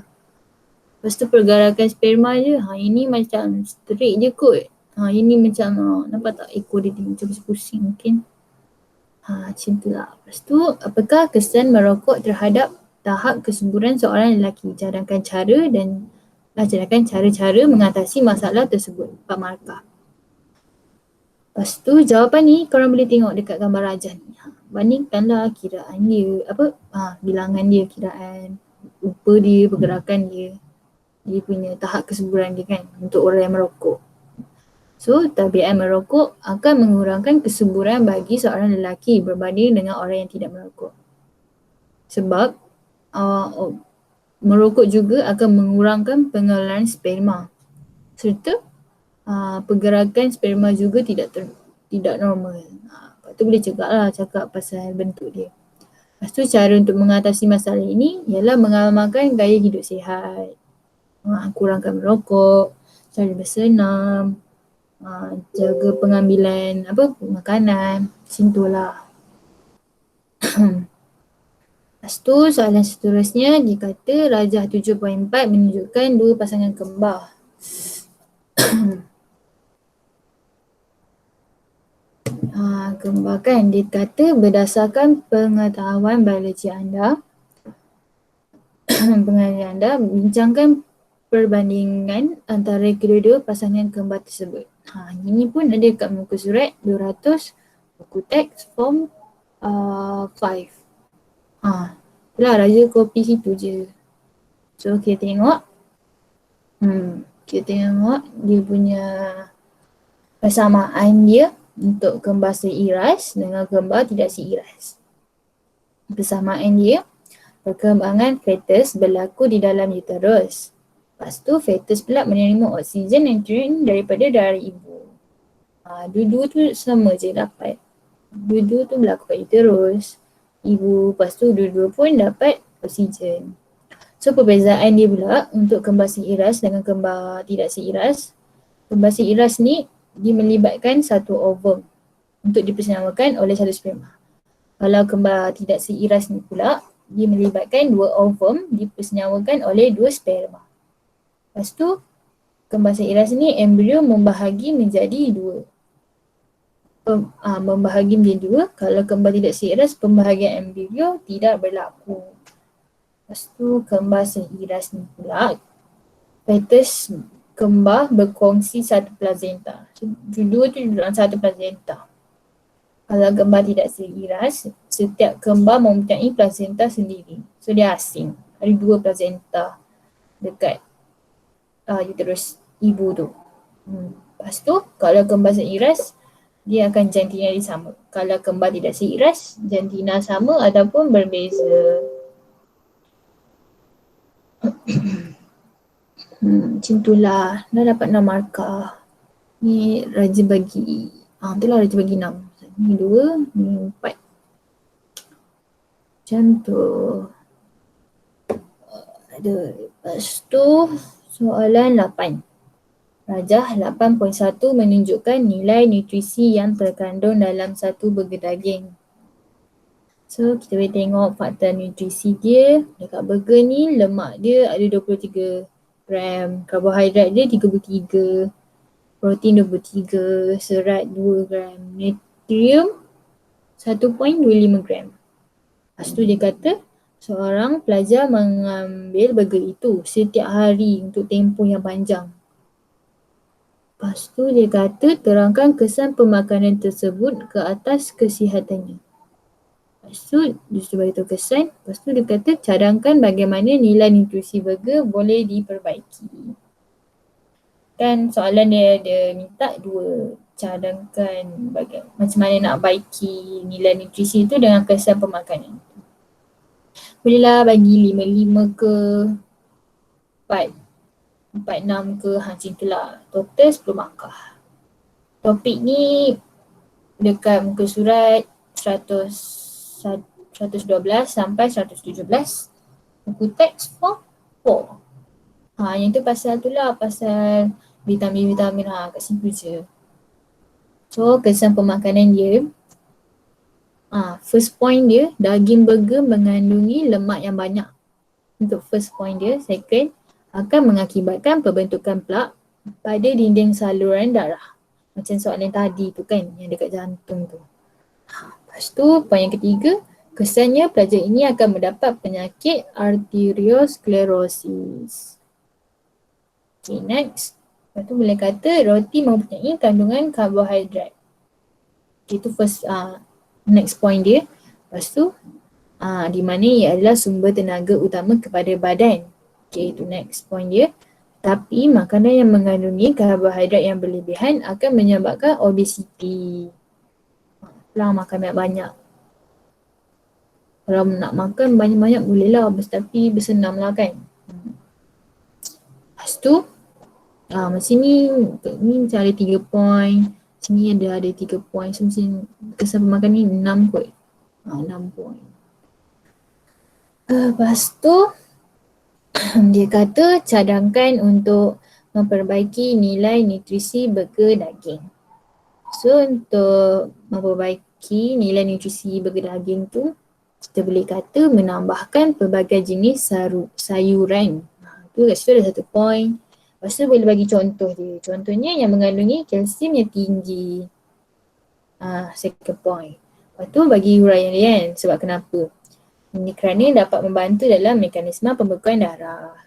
Lepas tu pergerakan sperma je, ini macam straight je kot. Ini macam, nampak tak ekor dia macam pusing mungkin. Macam tu lah. Lepas tu, apakah kesan merokok terhadap tahap kesuburan seorang lelaki? Cadangkan cara-cara mengatasi masalah tersebut. 4 markah. Lepas tu jawapan ni korang boleh tengok dekat gambar rajah ni. Bandingkanlah kiraan dia, bilangan dia, kiraan rupa dia, pergerakan dia. Dia punya tahap kesuburan dia kan untuk orang yang merokok. So, tabiat merokok akan mengurangkan kesuburan bagi seorang lelaki berbanding dengan orang yang tidak merokok. Sebab merokok juga akan mengurangkan pengeluaran sperma. Serta pergerakan sperma juga tidak normal. Lepas tu boleh cakap pasal bentuk dia. Lepas tu cara untuk mengatasi masalah ini ialah mengamalkan gaya hidup sihat. Kurangkan merokok, cara bersenam, jaga pengambilan makanan, macam tu lah. Lepas tu soalan seterusnya dia kata Rajah 7.4 menunjukkan 2 pasangan kembar. Kembar kan, dia kata berdasarkan pengetahuan biologi anda, bincangkan perbandingan antara kedua-dua pasangan kembar tersebut. Ini pun ada kat muka surat 200 buku teks form 5. Itulah Raja copy situ je. So kita tengok. Kita tengok dia punya persamaan dia untuk kembar seiras dengan kembar tidak seiras. Persamaan dia, perkembangan fetus berlaku di dalam uterus. Lepas tu fetus pula menerima oksigen dan nutrien daripada darah ibu. Dua-dua tu sama je dapat. Dua-dua tu berlaku kat uterus ibu, lepas tu dua-dua pun dapat oksigen. So perbezaan dia pula untuk kembar seiras dengan kembar tidak seiras. Kembar seiras ni dia melibatkan satu ovum untuk dipersenyawakan oleh satu sperma. Kalau kembar tidak seiras ni pula, dia melibatkan 2 ovum dipersenyawakan oleh 2 sperma. Lepas tu, kembar seiras ni embrio membahagi menjadi 2. Membahagi menjadi 2. Kalau kembar tidak seiras, pembahagian embrio tidak berlaku. Lepas tu, kembar seiras ni pula, fetus kembar berkongsi satu plasenta. Dua tu dalam satu plasenta. Kalau kembar tidak seiras, setiap kembar mempunyai plasenta sendiri. So dia asing. Ada dua plasenta dekat uterus ibu tu. Lepas tu kalau kembar seiras, dia akan jantina dia sama. Kalau kembar tidak seiras, jantina sama ataupun berbeza. Macam itulah. Dah dapat 6 markah. Ni Raja bagi. Itulah Raja bagi 6. Ni 2, ni 4. Macam tu. Lepas tu soalan 8. Rajah 8.1 menunjukkan nilai nutrisi yang terkandung dalam satu burger daging. So kita boleh tengok fakta nutrisi dia. Dekat burger ni lemak dia ada 23 gram, karbohidrat dia 33, protein 23, serat 2 gram, natrium 1.25 gram. Lepas tu dia kata seorang pelajar mengambil burger itu setiap hari untuk tempoh yang panjang. Lepas tu dia kata terangkan kesan pemakanan tersebut ke atas kesihatannya. Lepas tu dia suruh beritahu kesan. Lepas tu dia kata cadangkan bagaimana nilai nutrisi burger boleh diperbaiki. Kan soalan dia minta 2. Cadangkan macam mana nak baiki nilai nutrisi tu dengan kesan pemakanan. Bolehlah bagi 5 ke 4. 4-6 ke macam itulah. Total 10 markah. Topik ni dekat muka surat 112 sampai 117. Buku teks form 4. Yang tu pasal tu lah, pasal vitamin-vitamin kat situ je. So kesan pemakanan dia. First point dia, daging burger mengandungi lemak yang banyak. Untuk first point dia. Second, akan mengakibatkan pembentukan plak pada dinding saluran darah. Macam soalan tadi tu kan, yang dekat jantung tu. Lepas tu, poin yang ketiga, kesannya pelajar ini akan mendapat penyakit arteriosklerosis. Okay, next. Lepas tu boleh kata roti mempunyai kandungan karbohidrat. Okay, itu first, next point dia. Lepas tu, di mana ia adalah sumber tenaga utama kepada badan. Okay, itu next point dia. Tapi makanan yang mengandungi karbohidrat yang berlebihan akan menyebabkan obesiti. Lah makan banyak-banyak. Kalau nak makan banyak-banyak bolehlah, tapi bersenam lah kan. Lepas tu, macam ni macam ada 3 point. Sini ada 3 point. So macam kesan pemakan ni 6 kot. 6 point. Lepas tu, dia kata cadangkan untuk memperbaiki nilai nutrisi burger daging. So untuk memperbaiki nilai nutrisi burger daging tu, kita boleh kata menambahkan pelbagai jenis sayuran. Tu kat situ ada 1 point. Lepas tu boleh bagi contoh dia. Contohnya yang mengandungi kalsium yang tinggi. Second point. Lepas tu bagi huraian dia kan, sebab kenapa. Ini kerana dapat membantu dalam mekanisme pembekuan darah.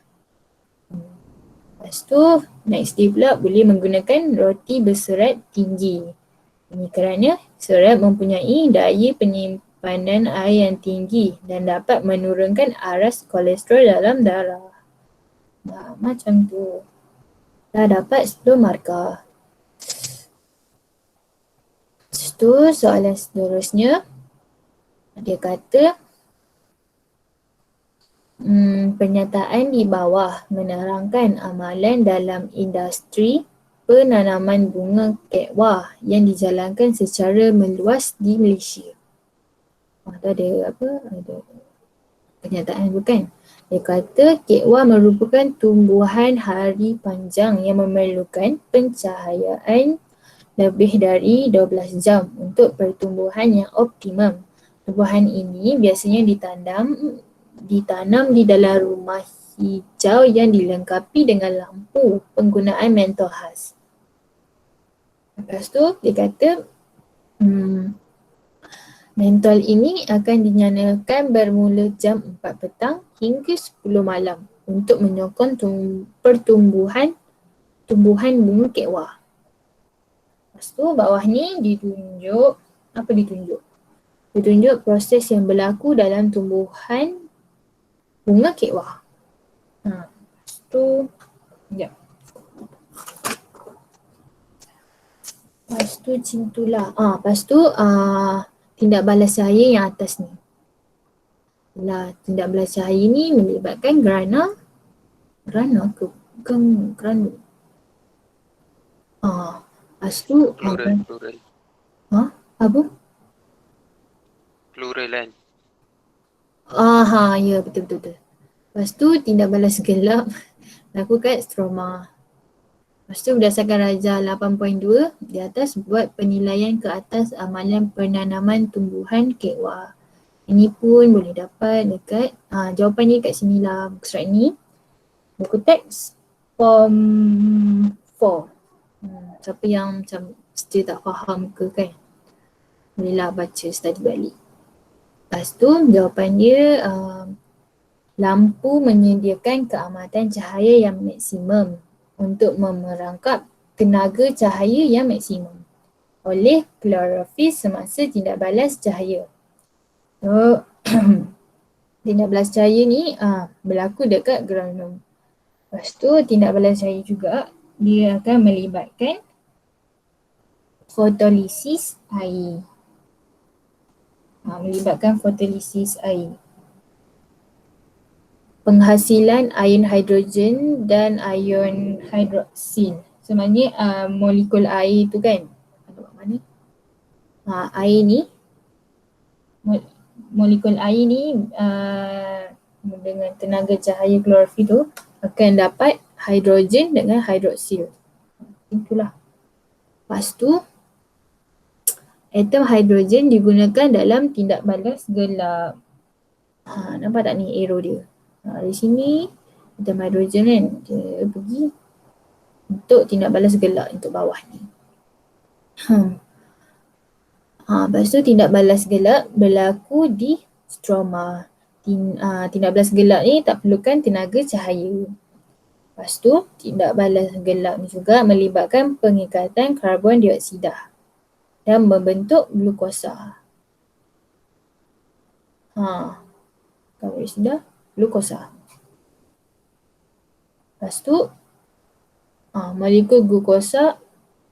Lepas tu, next dia pula boleh menggunakan roti berserat tinggi. Ini kerana serat mempunyai daya penyimpanan air yang tinggi dan dapat menurunkan aras kolesterol dalam darah. Macam tu. Dah dapat 10 markah. Lepas tu soalan seterusnya. Dia kata, pernyataan di bawah menerangkan amalan dalam industri penanaman bunga kekwa yang dijalankan secara meluas di Malaysia. Tu ada ada pernyataan bukan? Dia kata kekwa merupakan tumbuhan hari panjang yang memerlukan pencahayaan lebih dari 12 jam untuk pertumbuhan yang optimum. Tumbuhan ini biasanya ditanam di dalam rumah hijau yang dilengkapi dengan lampu penggunaan mentol khas. Lepas tu dia kata mentol ini akan dinyalakan bermula jam 4 petang hingga 10 malam untuk menyokong pertumbuhan bunga kekwa. Lepas tu bawah ni ditunjuk, apa ditunjuk? Ditunjuk proses yang berlaku dalam tumbuhan bunga kekwa. Lepas tu, sekejap. Lepas tu macam itulah. Lepas tu tindak balas cahaya yang atas ni. Tindak balas cahaya ni melibatkan gerana ke? Bukan gerana. Lepas tu Plural. apa? Plural kan? Ya betul. Lepas tu tindak balas gelap berlaku kat stroma. Lepas tu berdasarkan Rajah 8.2 di atas buat penilaian ke atas amalan penanaman tumbuhan kekwa. Ini pun boleh dapat dekat jawapan ni kat sini lah, buku surat ni. Buku teks form 4. Siapa yang macam still tak faham ke kan, bolehlah baca study balik. Lepas tu jawapan dia lampu menyediakan keamatan cahaya yang maksimum untuk memerangkap tenaga cahaya yang maksimum oleh klorofil semasa tindak balas cahaya. So, tindak balas cahaya ni berlaku dekat granum. Lepas tu tindak balas cahaya juga dia akan melibatkan fotolisis air. Penghasilan ion hidrogen dan ion hidroksil. Sebenarnya molekul air tu kan, mana? Air ni, molekul air ni dengan tenaga cahaya klorofil tu akan dapat hidrogen dengan hidroksil. Itulah. Lepas tu atom hidrogen digunakan dalam tindak balas gelap. Nampak tak ni arrow dia? Di sini atom hidrogen kan, dia pergi untuk tindak balas gelap untuk bawah ni. Lepas tu tindak balas gelap berlaku di stroma. Tindak balas gelap ni tak perlukan tenaga cahaya. Lepas tu tindak balas gelap ni juga melibatkan pengikatan karbon dioksida dan membentuk glukosa. Karbon dioksida, glukosa. Lepas tu molekul glukosa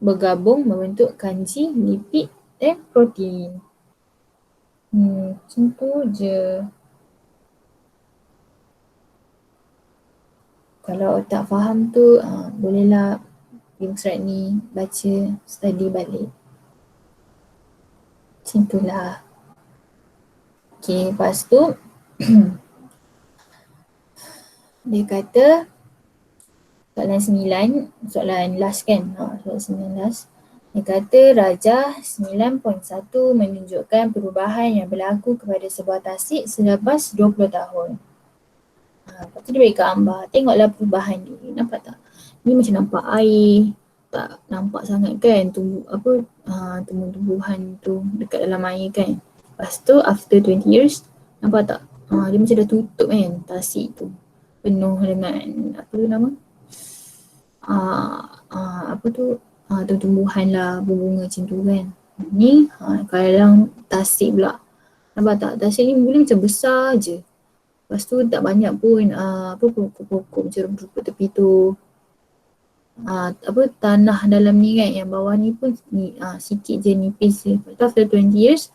bergabung membentuk kanji, lipid dan protein. Macam tu je. Kalau tak faham tu bolehlah pergi surat ni baca, study balik. Macam itulah. Okay, lepas tu dia kata soalan last kan, soalan 9 last. Dia kata Rajah 9.1 menunjukkan perubahan yang berlaku kepada sebuah tasik selepas 20 tahun. Lepas tu dia beri gambar, tengoklah perubahan dia, nampak tak? Ni macam nampak air, tak nampak sangat kan tumbuh-tumbuhan tu dekat dalam air kan. Lepas tu after 20 years, nampak tak? Dia macam dah tutup kan tasik tu, penuh dengan tumbuhan lah, bunga macam tu kan. Ni kalau tasik pula, nampak tak? Tasik ni mula macam besar je. Lepas tu tak banyak pun pokok-pokok macam rumput tepi tu. Tanah dalam ni kan, yang bawah ni pun ni sikit je, nipis je. Lepas tu after 20 years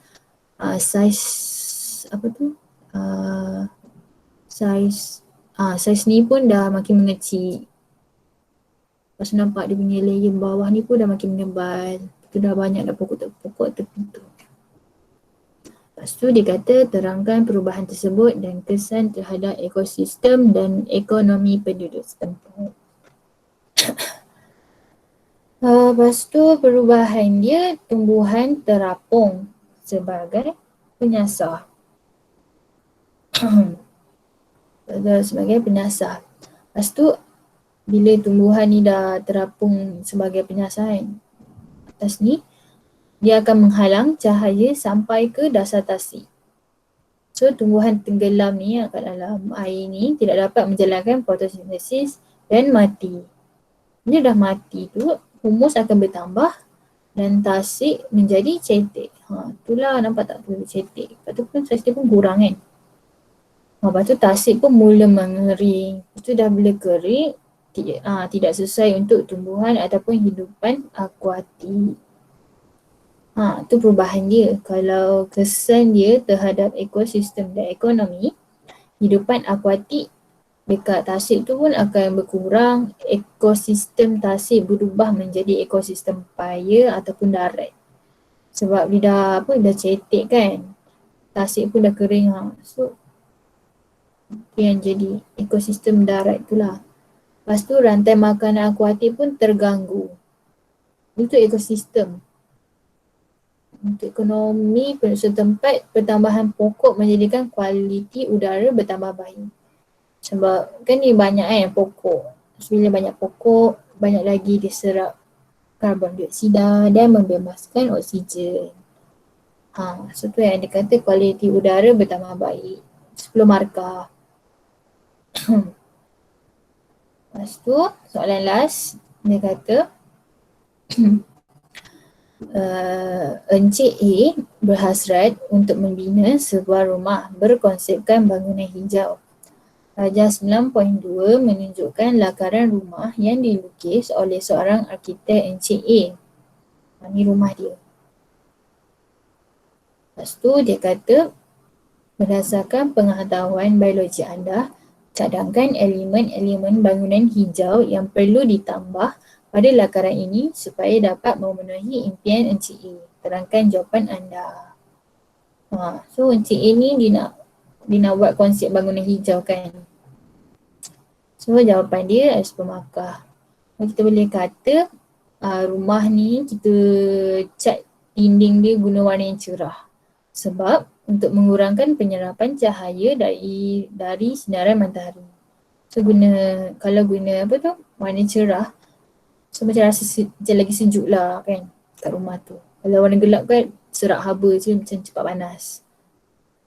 size ni pun dah makin mengecil. Lepas tu nampak dia punya layer bawah ni pun dah makin menebal. Tu dah banyak dah pokok tepi tu. Lepas tu dia kata terangkan perubahan tersebut dan kesan terhadap ekosistem dan ekonomi penduduk setempat. Lepas tu perubahan dia, tumbuhan terapung sebagai penyasar. Sebagai penyasar. Lepas tu bila tumbuhan ni dah terapung sebagai penyasar kan, atas ni dia akan menghalang cahaya sampai ke dasar tasik. So tumbuhan tenggelam ni kat dalam air ni tidak dapat menjalankan fotosintesis dan mati. Bila dah mati tu, humus akan bertambah dan tasik menjadi cetek. Itulah nampak tak tu cetek. Lepas tu pun saiz dia pun kurang kan. Lepas tu tasik pun mula mengering. Lepas tu dah bila kering, tidak sesuai untuk tumbuhan ataupun hidupan akuatik. Tu perubahan dia. Kalau kesan dia terhadap ekosistem dan ekonomi, hidupan akuatik dekat tasik tu pun akan berkurang. Ekosistem tasik berubah menjadi ekosistem paya ataupun darat. Sebab dia dah cetek kan. Tasik pun dah kering. So yang jadi ekosistem darat tu lah. Lepas tu rantai makanan akuatik pun terganggu. Itu ekosistem. Untuk ekonomi penduduk setempat, pertambahan pokok menjadikan kualiti udara bertambah baik. Sebab kan ni banyak kan pokok. Bila banyak pokok, banyak lagi diserap karbon dioksida dan membebaskan oksigen. So tu yang dia kata kualiti udara bertambah baik. 10 markah. Lepas tu soalan last, dia kata Encik A berhasrat untuk membina sebuah rumah berkonsepkan bangunan hijau. Darjah 9.2 menunjukkan lakaran rumah yang dilukis oleh seorang arkitek Encik A. Ini rumah dia. Lepas tu dia kata, berdasarkan pengetahuan biologi anda, cadangkan elemen-elemen bangunan hijau yang perlu ditambah pada lakaran ini supaya dapat memenuhi impian Encik A. Terangkan jawapan anda. So Encik A ni dia nak buat konsep bangunan hijau kan. So jawapan dia ada 10 markah. Kita boleh kata rumah ni kita cat dinding dia guna warna yang cerah. Sebab untuk mengurangkan penyerapan cahaya dari sinaran matahari. So kalau guna warna cerah, so macam rasa macam lagi sejuk lah kan kat rumah tu. Kalau warna gelap kan serak haba je macam cepat panas.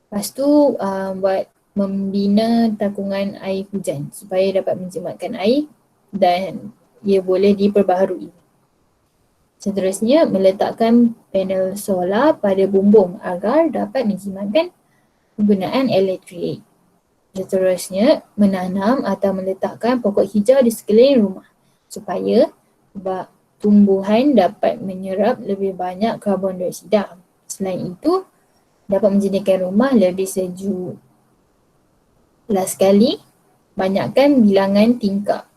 Lepas tu buat membina takungan air hujan supaya dapat menjimatkan air dan ia boleh diperbaharui. Seterusnya, meletakkan panel solar pada bumbung agar dapat menjimatkan penggunaan elektrik. Seterusnya, menanam atau meletakkan pokok hijau di sekeliling rumah supaya tumbuhan dapat menyerap lebih banyak karbon dioksida. Selain itu, dapat menjadikan rumah lebih sejuk. Last sekali, banyakkan bilangan tingkap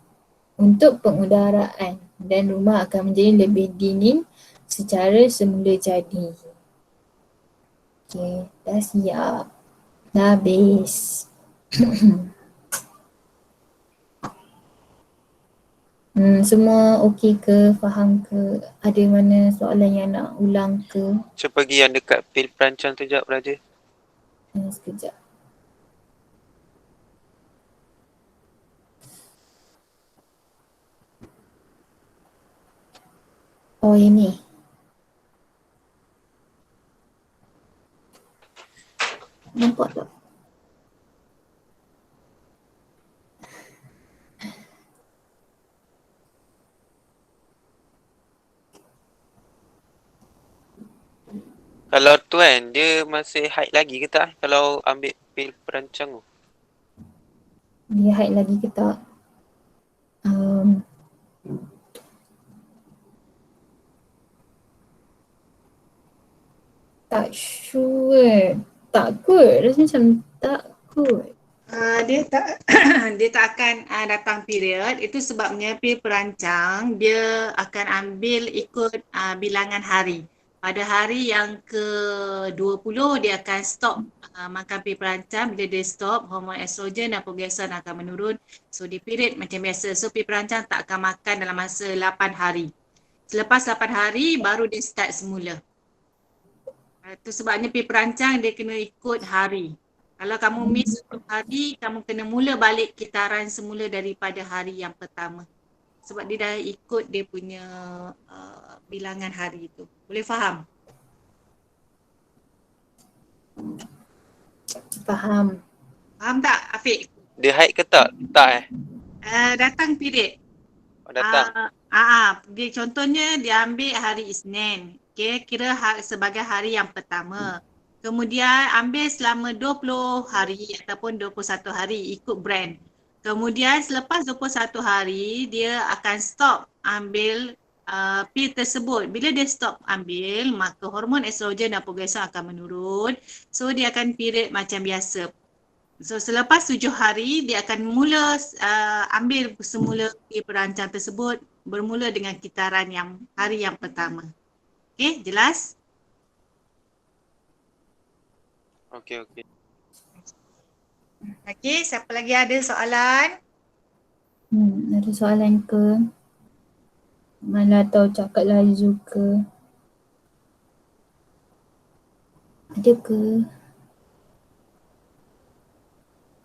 untuk pengudaraan dan rumah akan menjadi lebih dingin secara semula jadi. Okay, dah siap. Dah habis. Semua okey ke? Faham ke? Ada mana soalan yang nak ulang ke? Cuba pergi yang dekat pil perancang tu sekejap, Raja. Sekejap. Oh, ini. Nampak tak? Kalau tu kan, dia masih hide lagi ke tak? Kalau ambil pil perancang tu. Dia hide lagi ke tak? Tak sure. Tak kot. Rasa macam tak kot. Dia tak dia tak akan datang period. Itu sebabnya pil perancang dia akan ambil ikut bilangan hari. Pada hari yang ke-20 dia akan stop makan pil perancang. Bila dia stop, hormon estrogen dan progesteron akan menurun. So di period macam biasa. So pil perancang tak akan makan dalam masa 8 hari. Selepas 8 hari baru dia start semula. Itu sebabnya pil perancang dia kena ikut hari. Kalau kamu miss hari, kamu kena mula balik kitaran semula daripada hari yang pertama. Sebab dia dah ikut dia punya bilangan hari itu. Boleh faham? Faham. Faham tak Afiq? Dia haid ke tak? Tak Datang period. Oh, datang. Dia contohnya dia ambil hari Isnin. Okay, kira sebagai hari yang pertama. Kemudian ambil selama 20 hari ataupun 21 hari ikut brand. Kemudian selepas 21 hari dia akan stop ambil pil tersebut. Bila dia stop ambil, maka hormon estrogen dan progesteron akan menurun. So dia akan period macam biasa. So selepas 7 hari dia akan mula ambil semula pil perancang tersebut bermula dengan kitaran yang hari yang pertama. Okey, jelas? Okey. Okey, siapa lagi ada soalan? Ada soalan ke? Malah tahu cakap laju ke? Ada ke?